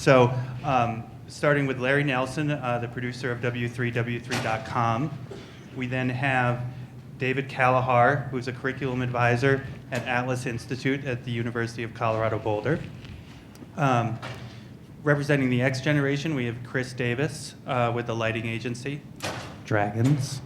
So, starting with Larry Nelson, the producer of W3W3.com. We then have David Kalahar, who's a curriculum advisor at Atlas Institute at the University of Colorado Boulder. Representing the X generation, we have Chris Davis with the lighting agency, Dragons.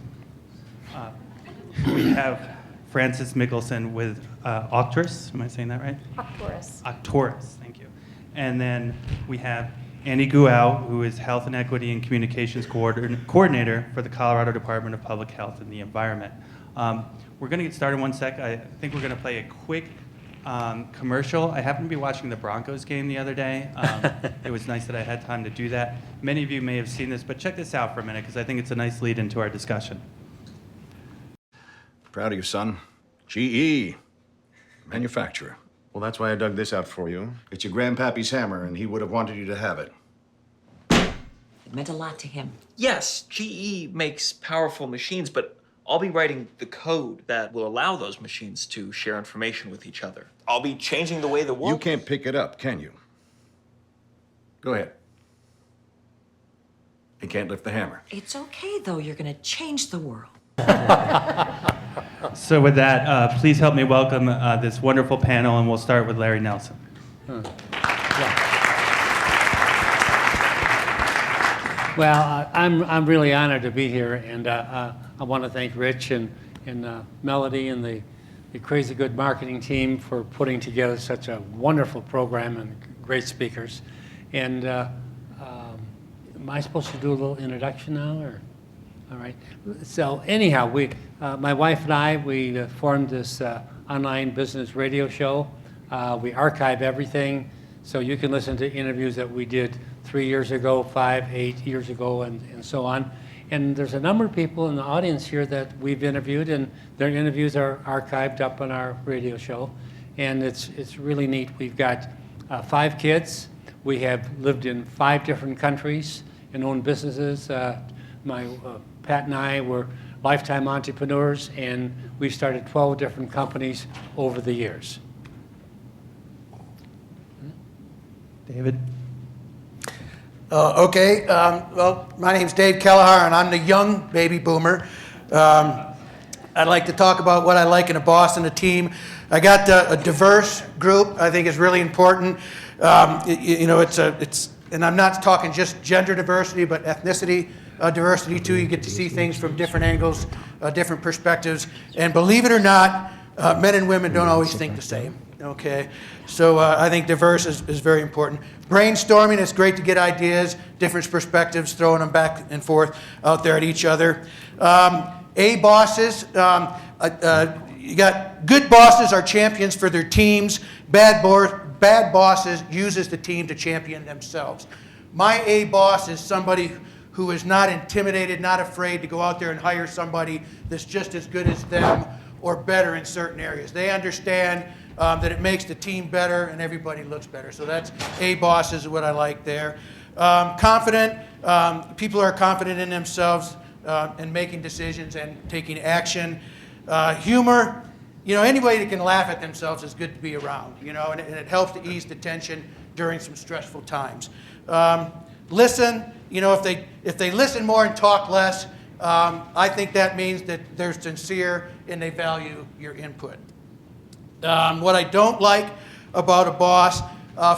We have Francis Mickelson with AUCTORIS. Am I saying that right? AUCTORIS. AUCTORIS, thank you. And then we have Annie Guao, who is Health and Equity and Communications Coordinator for the Colorado Department of Public Health and the Environment. We're going to get started in 1 sec. I think we're going to play a quick commercial. I happened to be watching the Broncos game the other day. It was nice that I had time to do that. Many of you may have seen this, but check this out for a minute because I think it's a nice lead into our discussion. Proud of you, son. GE, manufacturer. Well, that's why I dug this out for you. It's your grandpappy's hammer, and he would have wanted you to have it. It meant a lot to him. Yes, GE makes powerful machines, but I'll be writing the code that will allow those machines to share information with each other. I'll be changing the way the world... You can't pick it up, can you? Go ahead. He can't lift the hammer. It's okay, though. You're going to change the world. So with that, please help me welcome this wonderful panel, and we'll start with Larry Nelson. Well, I'm really honored to be here, and I want to thank Rich and Melodie and the Crazy Good marketing team for putting together such a wonderful program and great speakers. And am I supposed to do a little introduction now, or? All right. So anyhow, my wife and I, we formed this online business radio show. We archive everything, so you can listen to interviews that we did 3 years ago, 5, 8 years ago, and so on. And there's a number of people in the audience here that we've interviewed, and their interviews are archived up on our radio show. And it's really neat. We've got 5 kids. We have lived in 5 different countries and owned businesses. Pat and I were lifetime entrepreneurs, and we've started 12 different companies over the years. David? Okay. Well, my name's Dave Kalahar, and I'm the young baby boomer. I'd like to talk about what I like in a boss and a team. I got a diverse group. I think is really important. And I'm not talking just gender diversity, but ethnicity diversity too. You get to see things from different angles, different perspectives. And believe it or not, men and women don't always think the same. Okay, so I think diverse is very important. Brainstorming, it's great to get ideas, different perspectives, throwing them back and forth out there at each other. A bosses, you got good bosses are champions for their teams. Bad bosses uses the team to champion themselves. My A boss is somebody who is not intimidated, not afraid to go out there and hire somebody that's just as good as them or better in certain areas. They understand that it makes the team better and everybody looks better. So that's A boss is what I like there. Confident, people are confident in themselves and making decisions and taking action. Humor, anybody that can laugh at themselves is good to be around, and it helps to ease the tension during some stressful times. Listen, if they listen more and talk less, I think that means that they're sincere and they value your input. What I don't like about a boss,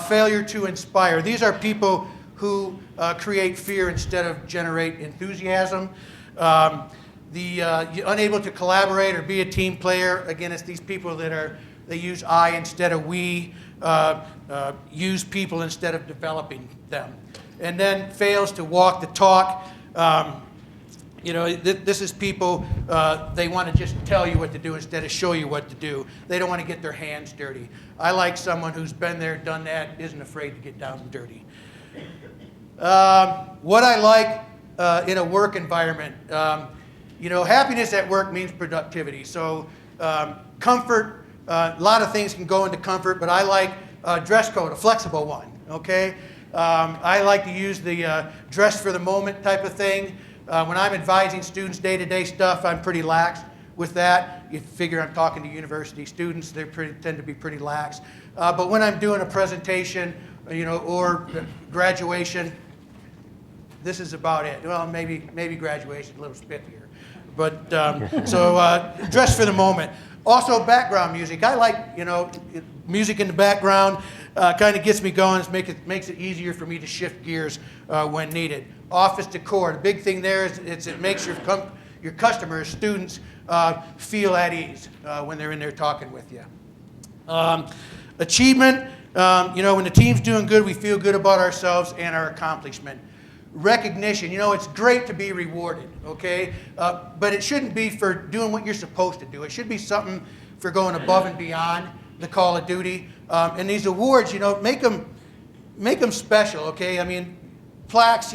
failure to inspire. These are people who create fear instead of generate enthusiasm. You're unable to collaborate or be a team player. Again, it's these people they use I instead of we, use people instead of developing them. And then fails to walk the talk. This is people, they want to just tell you what to do instead of show you what to do. They don't want to get their hands dirty. I like someone who's been there, done that, isn't afraid to get down and dirty. What I like in a work environment, happiness at work means productivity. So comfort, a lot of things can go into comfort, but I like dress code, a flexible one, okay? I like to use the dress for the moment type of thing. When I'm advising students day-to-day stuff, I'm pretty lax with that. You figure I'm talking to university students, they tend to be pretty lax. But when I'm doing a presentation or graduation. This is about it. Well, maybe graduation, a little spiffier. But, dress for the moment. Also, background music. I like, music in the background. Kind of gets me going. Makes it easier for me to shift gears when needed. Office decor. The big thing there is it makes your customers, students, feel at ease when they're in there talking with you. Achievement. When the team's doing good, we feel good about ourselves and our accomplishment. Recognition. It's great to be rewarded, okay? But it shouldn't be for doing what you're supposed to do. It should be something for going above and beyond the call of duty. And these awards, make them special, okay? I mean, plaques,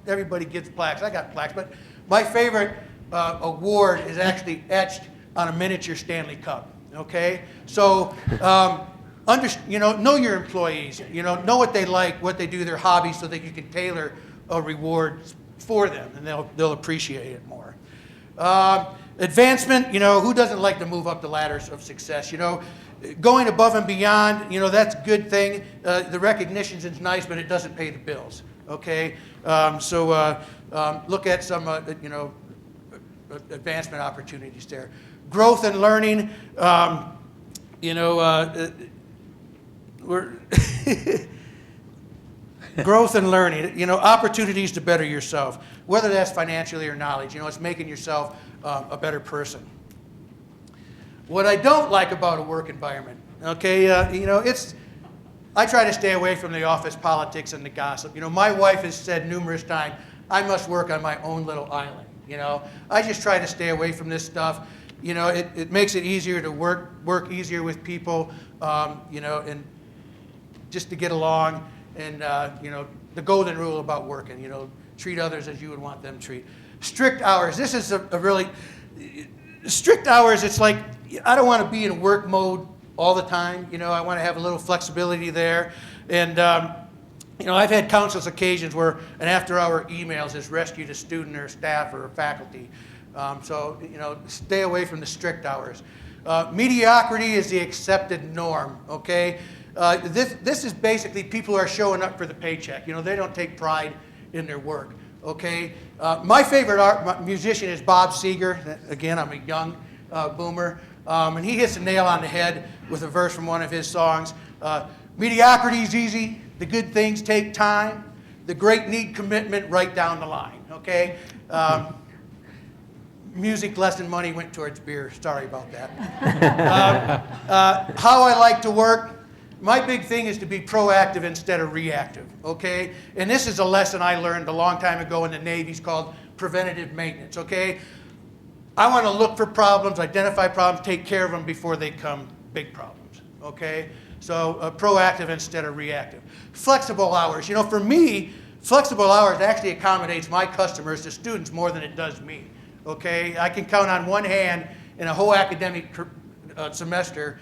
everybody gets plaques. I got plaques, but my favorite award is actually etched on a miniature Stanley Cup, okay? So, know your employees, know what they like, what they do, their hobbies, so that you can tailor a reward for them, and they'll appreciate it more. Advancement, who doesn't like to move up the ladders of success? Going above and beyond, that's a good thing. The recognition is nice, but it doesn't pay the bills, okay? Look at some, advancement opportunities there. Growth and learning, we're growth and learning, opportunities to better yourself, whether that's financially or knowledge. It's making yourself a better person. What I don't like about a work environment, okay, I try to stay away from the office politics and the gossip. My wife has said numerous times, I must work on my own little island. I just try to stay away from this stuff. It makes it easier to work easier with people, and just to get along. And, the golden rule about working, treat others as you would want them treated. Strict hours. This is a really, strict hours, it's like, I don't want to be in work mode all the time. I want to have a little flexibility there. And, I've had countless occasions where an after-hour emails has rescued a student or staff or faculty. Stay away from the strict hours. Mediocrity is the accepted norm, okay? This is basically people who are showing up for the paycheck. They don't take pride in their work, okay? My favorite musician is Bob Seger. Again, I'm a young boomer. And he hits the nail on the head with a verse from one of his songs. Mediocrity is easy. The good things take time. The great need commitment right down the line, okay? Music less than money went towards beer. Sorry about that. How I like to work. My big thing is to be proactive instead of reactive, okay? And this is a lesson I learned a long time ago in the Navy. It's called preventative maintenance, okay? I want to look for problems, identify problems, take care of them before they become big problems, okay? So proactive instead of reactive. Flexible hours. For me, flexible hours actually accommodates my customers, the students, more than it does me, okay? I can count on one hand in a whole academic semester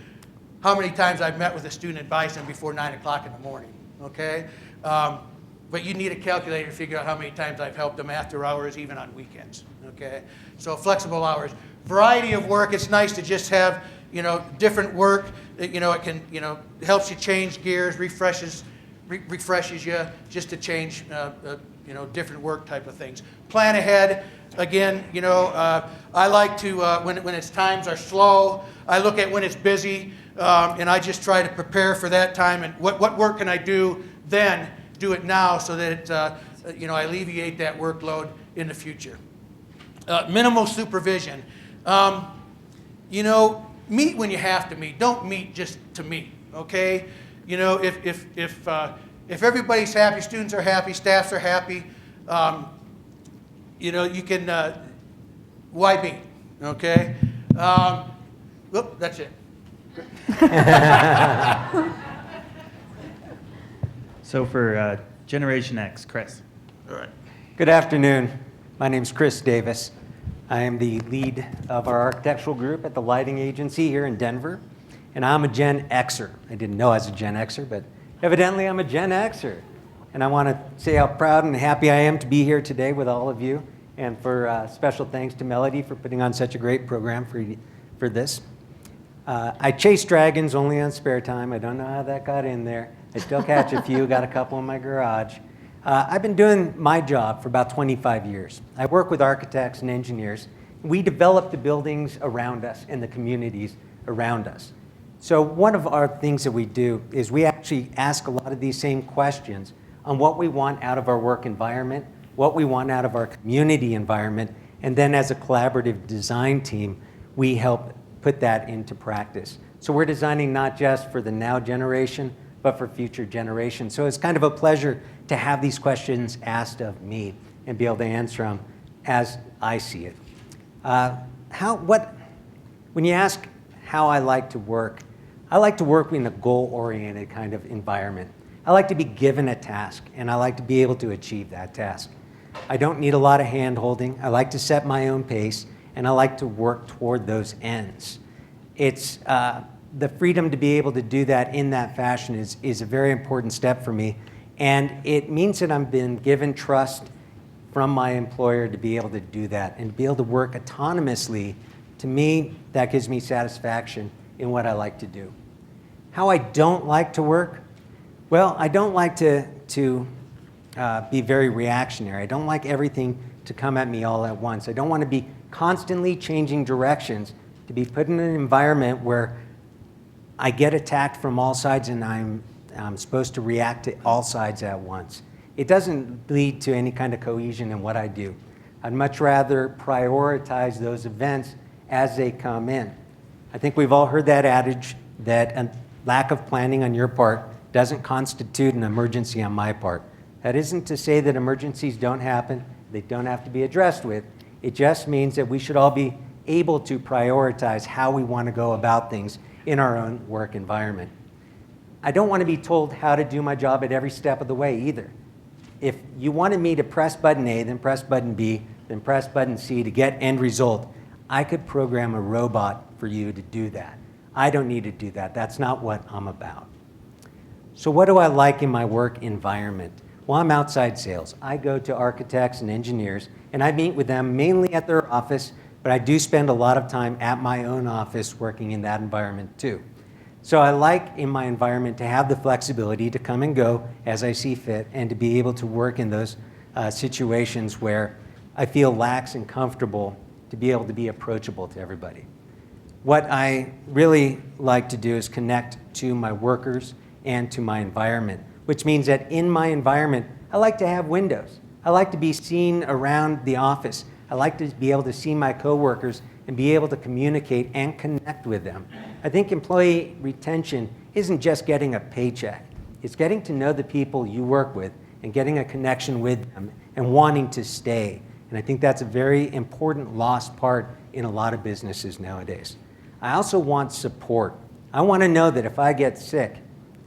how many times I've met with a student advising them before 9 o'clock in the morning, okay? But you need a calculator to figure out how many times I've helped them after hours, even on weekends, okay? So flexible hours. Variety of work, it's nice to just have, different work. It can, helps you change gears, refreshes you just to change, different work type of things. Plan ahead. Again, I like to, when its times are slow, I look at when it's busy, and I just try to prepare for that time. And what work can I do then? Do it now so that I alleviate that workload in the future. Minimal supervision. Meet when you have to meet. Don't meet just to meet. Okay. If everybody's happy, students are happy, staffs are happy. You can. Why meet? Okay. That's it. So for Generation X, Chris. All right. Good afternoon. My name's Chris Davis. I am the lead of our architectural group at the lighting agency here in Denver, and I'm a Gen Xer. I didn't know I was a Gen Xer, but evidently I'm a Gen Xer. And I want to say how proud and happy I am to be here today with all of you, and for special thanks to Melodie for putting on such a great program for this. I chase dragons only on spare time. I don't know how that got in there. I still catch a few, got a couple in my garage. I've been doing my job for about 25 years. I work with architects and engineers. We develop the buildings around us and the communities around us. So one of our things that we do is we actually ask a lot of these same questions on what we want out of our work environment, what we want out of our community environment, and then as a collaborative design team, we help put that into practice. So we're designing not just for the now generation, but for future generations. So it's kind of a pleasure to have these questions asked of me and be able to answer them as I see it. When you ask how I like to work in a goal-oriented kind of environment. I like to be given a task, and I like to be able to achieve that task. I don't need a lot of hand-holding. I like to set my own pace, and I like to work toward those ends. It's the freedom to be able to do that in that fashion is a very important step for me, and it means that I've been given trust from my employer to be able to do that and to be able to work autonomously. To me, that gives me satisfaction in what I like to do. How I don't like to work? Well, I don't like to be very reactionary. I don't like everything to come at me all at once. I don't want to be constantly changing directions, to be put in an environment where I get attacked from all sides and I'm supposed to react to all sides at once. It doesn't lead to any kind of cohesion in what I do. I'd much rather prioritize those events as they come in. I think we've all heard that adage that a lack of planning on your part doesn't constitute an emergency on my part. That isn't to say that emergencies don't happen, they don't have to be addressed with. It just means that we should all be able to prioritize how we want to go about things in our own work environment. I don't want to be told how to do my job at every step of the way either. If you wanted me to press button A, then press button B, then press button C to get end result, I could program a robot for you to do that. I don't need to do that. That's not what I'm about. So what do I like in my work environment? Well, I'm outside sales. I go to architects and engineers, and I meet with them mainly at their office, but I do spend a lot of time at my own office working in that environment too. So I like in my environment to have the flexibility to come and go as I see fit and to be able to work in those situations where I feel lax and comfortable to be able to be approachable to everybody. What I really like to do is connect to my workers and to my environment, which means that in my environment, I like to have windows. I like to be seen around the office. I like to be able to see my coworkers and be able to communicate and connect with them. I think employee retention isn't just getting a paycheck. It's getting to know the people you work with and getting a connection with them and wanting to stay. And I think that's a very important lost part in a lot of businesses nowadays. I also want support. I want to know that if I get sick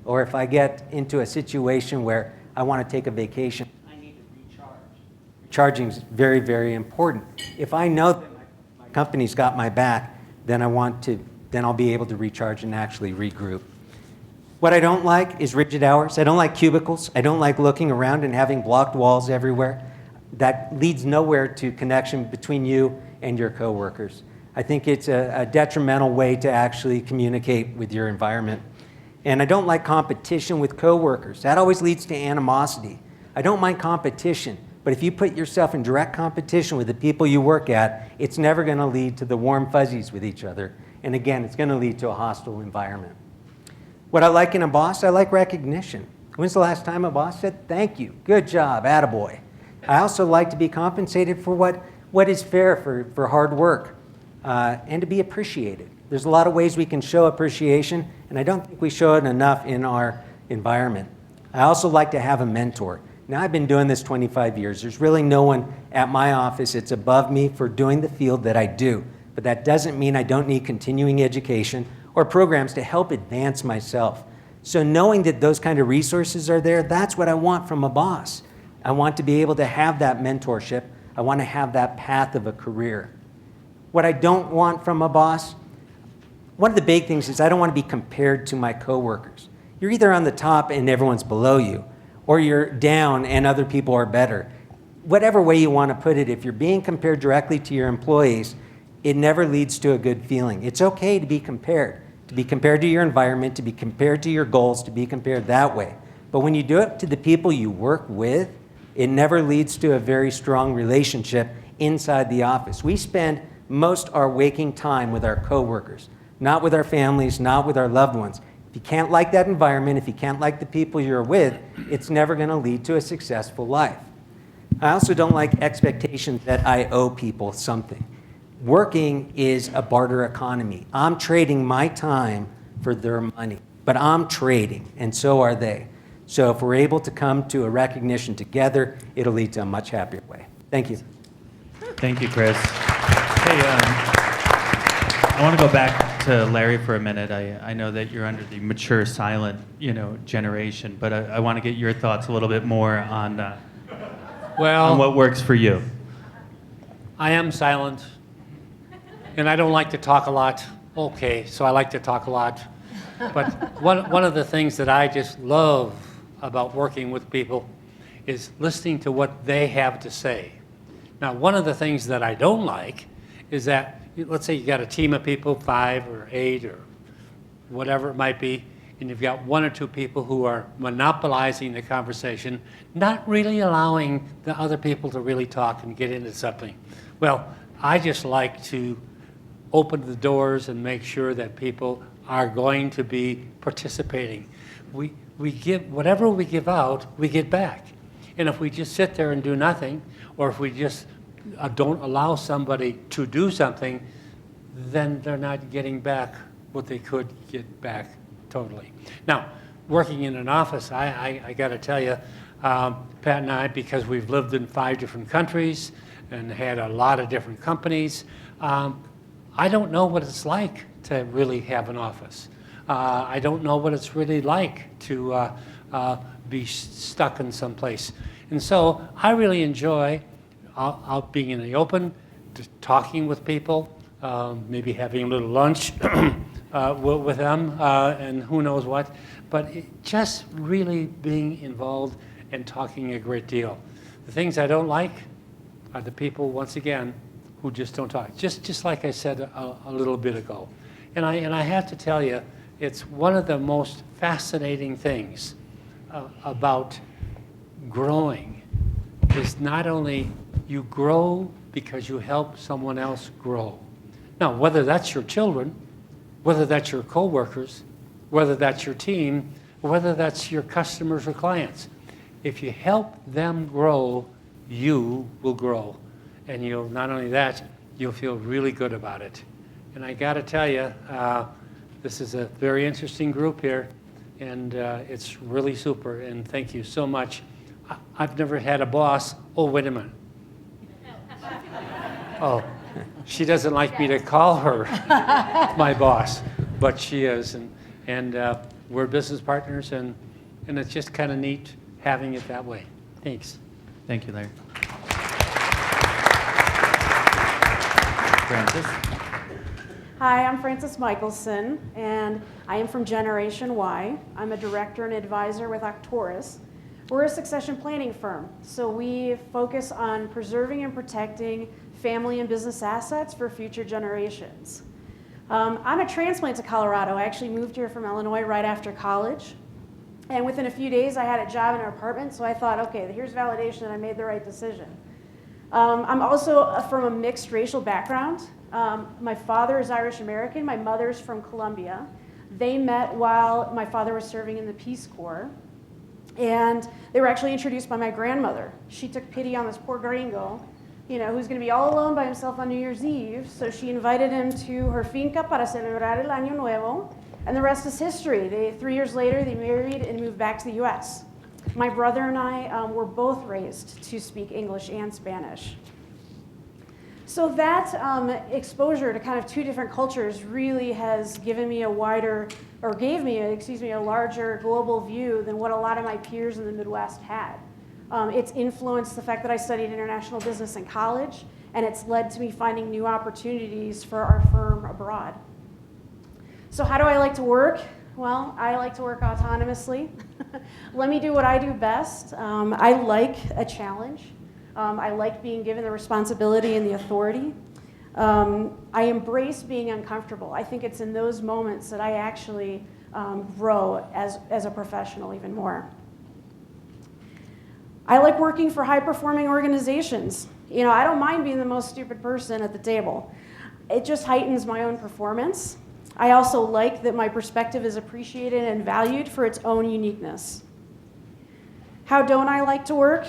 or if I get into a situation where I want to take a vacation, I need to recharge. Recharging is very, very important. If I know that my company's got my back, then I'll be able to recharge and actually regroup. What I don't like is rigid hours. I don't like cubicles. I don't like looking around and having blocked walls everywhere. That leads nowhere to connection between you and your coworkers. I think it's a detrimental way to actually communicate with your environment. And I don't like competition with coworkers. That always leads to animosity. I don't mind competition, but if you put yourself in direct competition with the people you work at, it's never going to lead to the warm fuzzies with each other. And again, it's going to lead to a hostile environment. What I like in a boss, I like recognition. When's the last time a boss said, "Thank you, good job, attaboy"? I also like to be compensated for what is fair for hard work and to be appreciated. There's a lot of ways we can show appreciation, and I don't think we show it enough in our environment. I also like to have a mentor. Now, I've been doing this 25 years. There's really no one at my office that's above me for doing the field that I do, but that doesn't mean I don't need continuing education or programs to help advance myself. So knowing that those kind of resources are there, that's what I want from a boss. I want to be able to have that mentorship. I want to have that path of a career. What I don't want from a boss, one of the big things is I don't want to be compared to my coworkers. You're either on the top and everyone's below you, or you're down and other people are better. Whatever way you want to put it, if you're being compared directly to your employees, it never leads to a good feeling. It's okay to be compared, to be compared to your environment, to be compared to your goals, to be compared that way. But when you do it to the people you work with, it never leads to a very strong relationship inside the office. We spend most our waking time with our coworkers, not with our families, not with our loved ones. If you can't like that environment, if you can't like the people you're with, it's never going to lead to a successful life. I also don't like expectations that I owe people something. Working is a barter economy. I'm trading my time for their money, but I'm trading, and so are they. So if we're able to come to a recognition together, it'll lead to a much happier way. Thank you. Thank you, Chris. Hey, I want to go back to Larry for a minute. I know that you're under the mature, silent, generation, but I want to get your thoughts a little bit more on what works for you. I am silent, and I don't like to talk a lot. Okay, so I like to talk a lot. But one of the things that I just love about working with people is listening to what they have to say. Now, one of the things that I don't like is that, let's say you got a team of people, 5 or 8 or whatever it might be, and you've got 1 or 2 people who are monopolizing the conversation, not really allowing the other people to really talk and get into something. Well, I just like to open the doors and make sure that people are going to be participating. We give, whatever we give out, we get back. And if we just sit there and do nothing, or if we just don't allow somebody to do something, then they're not getting back what they could get back totally. Now, working in an office, I got to tell you, Pat and I, because we've lived in 5 different countries and had a lot of different companies, I don't know what it's like to really have an office. I don't know what it's really like to be stuck in some place. And so I really enjoy out being in the open, talking with people, maybe having a little lunch with them, and who knows what. But just really being involved and talking a great deal. The things I don't like are the people, once again, who just don't talk. Just like I said a little bit ago. And I have to tell you, it's one of the most fascinating things about growing is not only you grow because you help someone else grow. Now, whether that's your children, whether that's your coworkers, whether that's your team, whether that's your customers or clients, if you help them grow, you will grow. And you'll, not only that, you'll feel really good about it. And I got to tell you, this is a very interesting group here, and it's really super, and thank you so much. I've never had a boss. Oh, wait a minute. Oh, she doesn't like me to call her my boss, but she is, and we're business partners, and it's just kind of neat having it that way. Thanks. Thank you, Larry. Francis? Hi, I'm Frances Mickelson, and I am from Generation Y. I'm a director and advisor with AUCTORIS. We're a succession planning firm, so we focus on preserving and protecting family and business assets for future generations. I'm a transplant to Colorado. I actually moved here from Illinois right after college, and within a few days I had a job in an apartment, so I thought, okay, here's validation that I made the right decision. I'm also from a mixed racial background. My father is Irish American, my mother's from Colombia. They met while my father was serving in the Peace Corps, and they were actually introduced by my grandmother. She took pity on this poor gringo, who's going to be all alone by himself on New Year's Eve, so she invited him to her finca para celebrar el Año Nuevo, and the rest is history. 3 years later, they married and moved back to the US. My brother and I were both raised to speak English and Spanish. So that exposure to kind of 2 different cultures really has given me a larger global view than what a lot of my peers in the Midwest had. It's influenced the fact that I studied international business in college, and it's led to me finding new opportunities for our firm abroad. So how do I like to work? Well, I like to work autonomously. Let me do what I do best. I like a challenge. I like being given the responsibility and the authority. I embrace being uncomfortable. I think it's in those moments that I actually grow as a professional even more. I like working for high-performing organizations. You know, I don't mind being the most stupid person at the table. It just heightens my own performance. I also like that my perspective is appreciated and valued for its own uniqueness. How don't I like to work?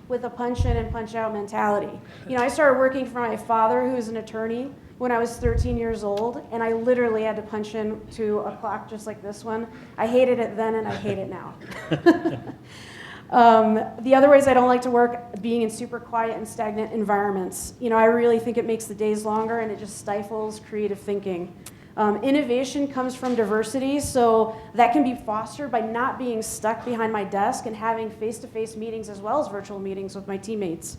With a punch-in and punch-out mentality. You know, I started working for my father, who is an attorney, when I was 13 years old, and I literally had to punch in to a clock just like this one. I hated it then, and I hate it now. The other ways I don't like to work, being in super quiet and stagnant environments. You know, I really think it makes the days longer, and it just stifles creative thinking. Innovation comes from diversity, so that can be fostered by not being stuck behind my desk and having face-to-face meetings as well as virtual meetings with my teammates.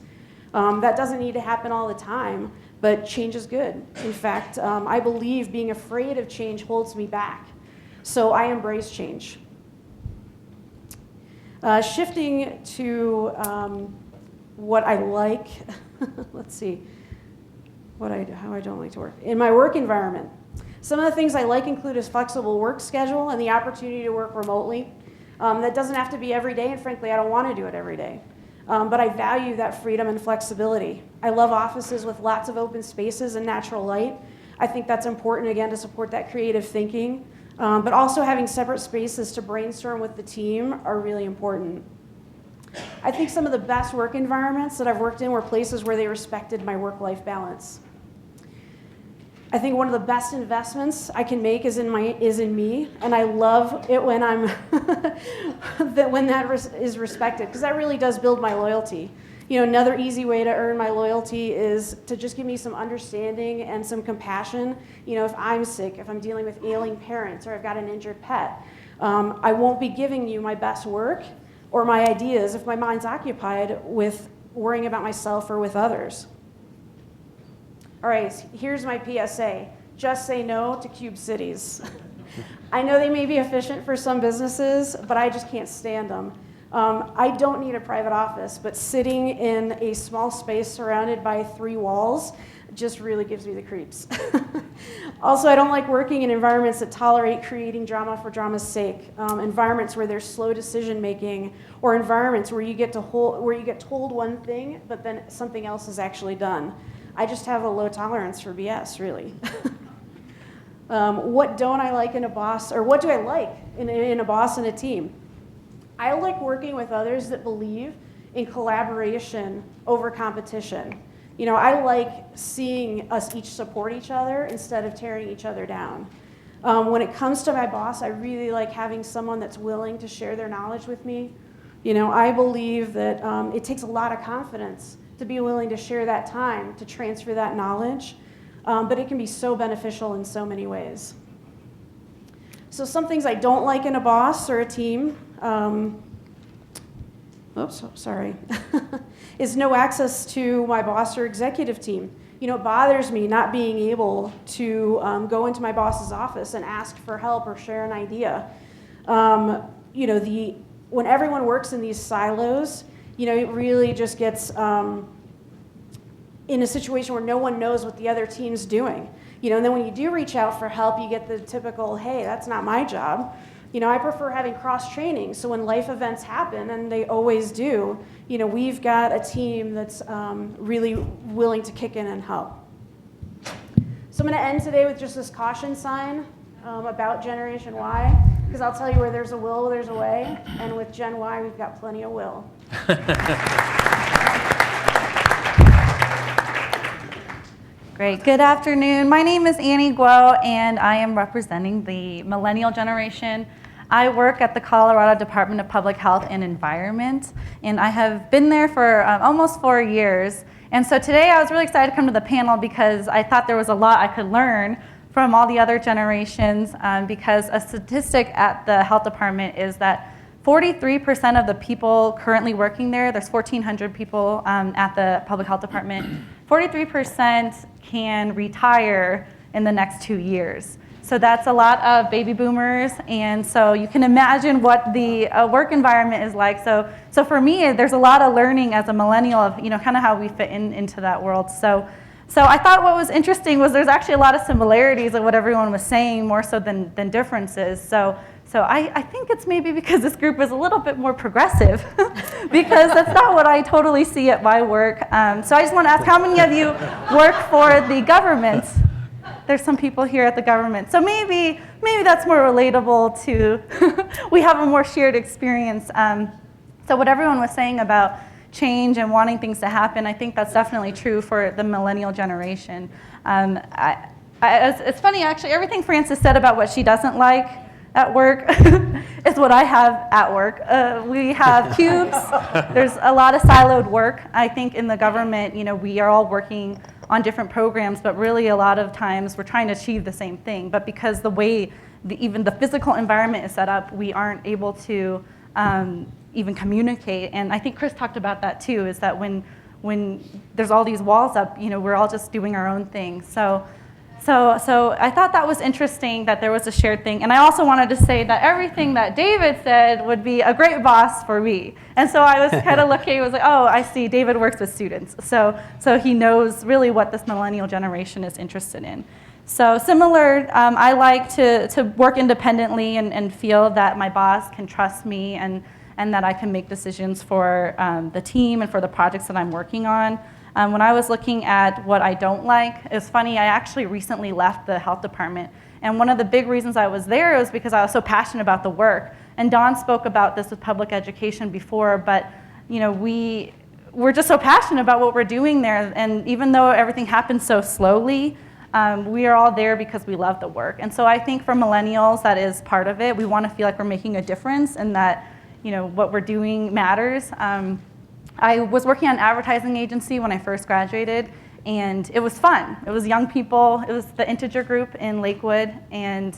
That doesn't need to happen all the time, but change is good. In fact, I believe being afraid of change holds me back, so I embrace change. Shifting to what I like, let's see, how I don't like to work. In my work environment, some of the things I like include a flexible work schedule and the opportunity to work remotely. That doesn't have to be every day, and frankly, I don't want to do it every day. But I value that freedom and flexibility. I love offices with lots of open spaces and natural light. I think that's important, again, to support that creative thinking. But also having separate spaces to brainstorm with the team are really important. I think some of the best work environments that I've worked in were places where they respected my work-life balance. I think one of the best investments I can make is in me, and I love it when that is respected, because that really does build my loyalty. You know, another easy way to earn my loyalty is to just give me some understanding and some compassion. You know, if I'm sick, if I'm dealing with ailing parents, or I've got an injured pet, I won't be giving you my best work or my ideas if my mind's occupied with worrying about myself or with others. All right, here's my PSA. Just say no to cube cities. I know they may be efficient for some businesses, but I just can't stand them. I don't need a private office, but sitting in a small space surrounded by 3 walls just really gives me the creeps. Also, I don't like working in environments that tolerate creating drama for drama's sake. Environments where there's slow decision making, or environments where you get told one thing, but then something else is actually done. I just have a low tolerance for BS, really. What don't I like in a boss, or what do I like in a boss and a team? I like working with others that believe in collaboration over competition. You know, I like seeing us each support each other instead of tearing each other down. When it comes to my boss, I really like having someone that's willing to share their knowledge with me. You know, I believe that it takes a lot of confidence to be willing to share that time, to transfer that knowledge, but it can be so beneficial in so many ways. So some things I don't like in a boss or a team, is no access to my boss or executive team. You know, it bothers me not being able to go into my boss's office and ask for help or share an idea. You know, when everyone works in these silos, you know, it really just gets in a situation where no one knows what the other team's doing. You know, and then when you do reach out for help, you get the typical, hey, that's not my job. You know, I prefer having cross-training, so when life events happen, and they always do, you know, we've got a team that's really willing to kick in and help. So I'm going to end today with just this caution sign about Generation Y, because I'll tell you, where there's a will, there's a way, and with Gen Y, we've got plenty of will. Great. Good afternoon. My name is Annie Guo, and I am representing the Millennial generation. I work at the Colorado Department of Public Health and Environment, and I have been there for almost 4 years. And so today I was really excited to come to the panel because I thought there was a lot I could learn from all the other generations, because a statistic at the health department is that 43% of the people currently working there, there's 1,400 people at the public health department, 43% can retire in the next 2 years. So that's a lot of baby boomers, and so you can imagine what the work environment is like. So for me, there's a lot of learning as a millennial of, you know, kind of how we fit into that world. So So I thought what was interesting was there's actually a lot of similarities of what everyone was saying, more so than differences. So I think it's maybe because this group is a little bit more progressive, because that's not what I totally see at my work. So I just want to ask, how many of you work for the government? There's some people here at the government. So maybe that's more relatable to, we have a more shared experience. So what everyone was saying about change and wanting things to happen, I think that's definitely true for the millennial generation. It's funny, actually, everything Frances said about what she doesn't like at work is what I have at work. We have cubes. There's a lot of siloed work. I think in the government, we are all working on different programs, but really a lot of times we're trying to achieve the same thing. But because the way even the physical environment is set up, we aren't able to even communicate. And I think Chris talked about that too, is that when there's all these walls up, we're all just doing our own thing. So I thought that was interesting that there was a shared thing. And I also wanted to say that everything that David said would be a great boss for me. And so I was kind of looking, I was like, oh, I see, David works with students. So he knows really what this millennial generation is interested in. So similar, I like to work independently and feel that my boss can trust me and that I can make decisions for the team and for the projects that I'm working on. When I was looking at what I don't like, it's funny, I actually recently left the health department. And one of the big reasons I was there was because I was so passionate about the work. And Dawn spoke about this with public education before, but we're just so passionate about what we're doing there. And even though everything happens so slowly, we are all there because we love the work. And so I think for millennials, that is part of it. We want to feel like we're making a difference and that what we're doing matters. I was working on an advertising agency when I first graduated, and it was fun. It was young people. It was the Integer group in Lakewood, and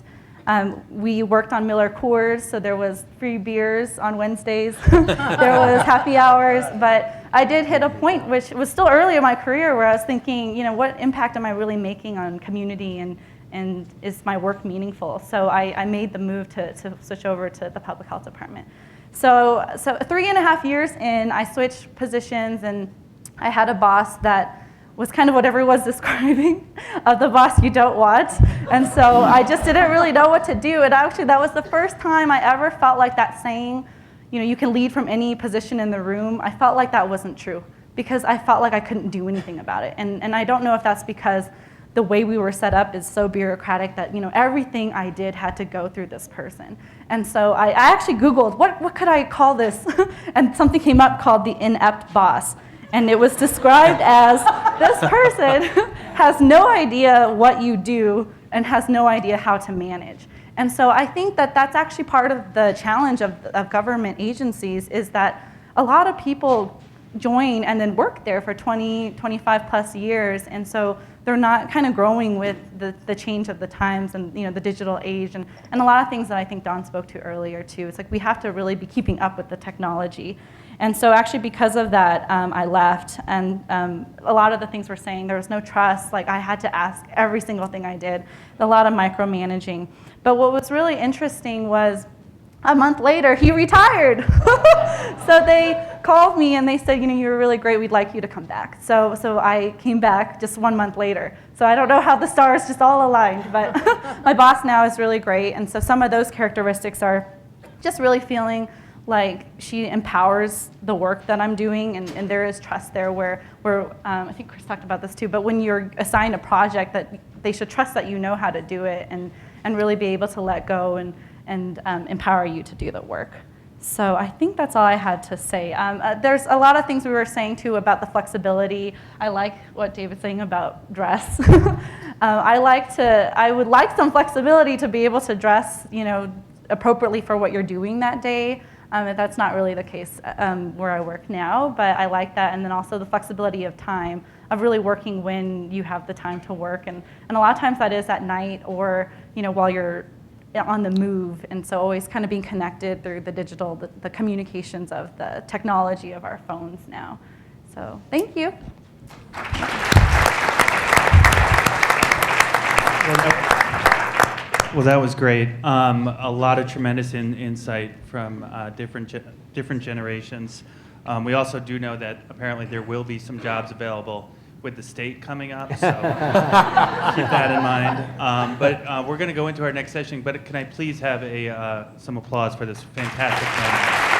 we worked on Miller Coors, so there was free beers on Wednesdays. There was happy hours, but I did hit a point, which was still early in my career, where I was thinking, what impact am I really making on community, and is my work meaningful? So I made the move to switch over to the public health department. So 3.5 years in, I switched positions, and I had a boss that was kind of what everyone's describing, the boss you don't want. And so I just didn't really know what to do. And actually, that was the first time I ever felt like that saying, you can lead from any position in the room. I felt like that wasn't true, because I felt like I couldn't do anything about it. And I don't know if that's because the way we were set up is so bureaucratic that everything I did had to go through this person. And so I actually Googled, what could I call this? And something came up called the inept boss. And it was described as, this person has no idea what you do and has no idea how to manage. And so I think that that's actually part of the challenge of government agencies, is that a lot of people join and then work there for 20, 25 plus years. And so they're not kind of growing with the change of the times and the digital age and a lot of things that I think Dawn spoke to earlier too. It's like we have to really be keeping up with the technology. And so actually because of that, I left, and a lot of the things we're saying, there was no trust. Like I had to ask every single thing I did, a lot of micromanaging. But what was really interesting was a month later, he retired. So they called me and they said, you were really great, we'd like you to come back. So I came back just 1 month later. So I don't know how the stars just all aligned, but my boss now is really great. And so some of those characteristics are just really feeling like she empowers the work that I'm doing, and there is trust there where I think Chris talked about this too, but when you're assigned a project, that they should trust that you know how to do it and really be able to let go and empower you to do the work. So I think that's all I had to say. There's a lot of things we were saying too about the flexibility. I like what David's saying about dress. I would like some flexibility to be able to dress, appropriately for what you're doing that day. That's not really the case where I work now, but I like that. And then also the flexibility of time, of really working when you have the time to work. And a lot of times that is at night or while you're on the move. And so always kind of being connected through the digital, the communications of the technology of our phones now. So thank you. Well, that was great. A lot of tremendous insight from different generations. We also do know that apparently there will be some jobs available with the state coming up, so keep that in mind. But we're going to go into our next session, but can I please have some applause for this fantastic panel?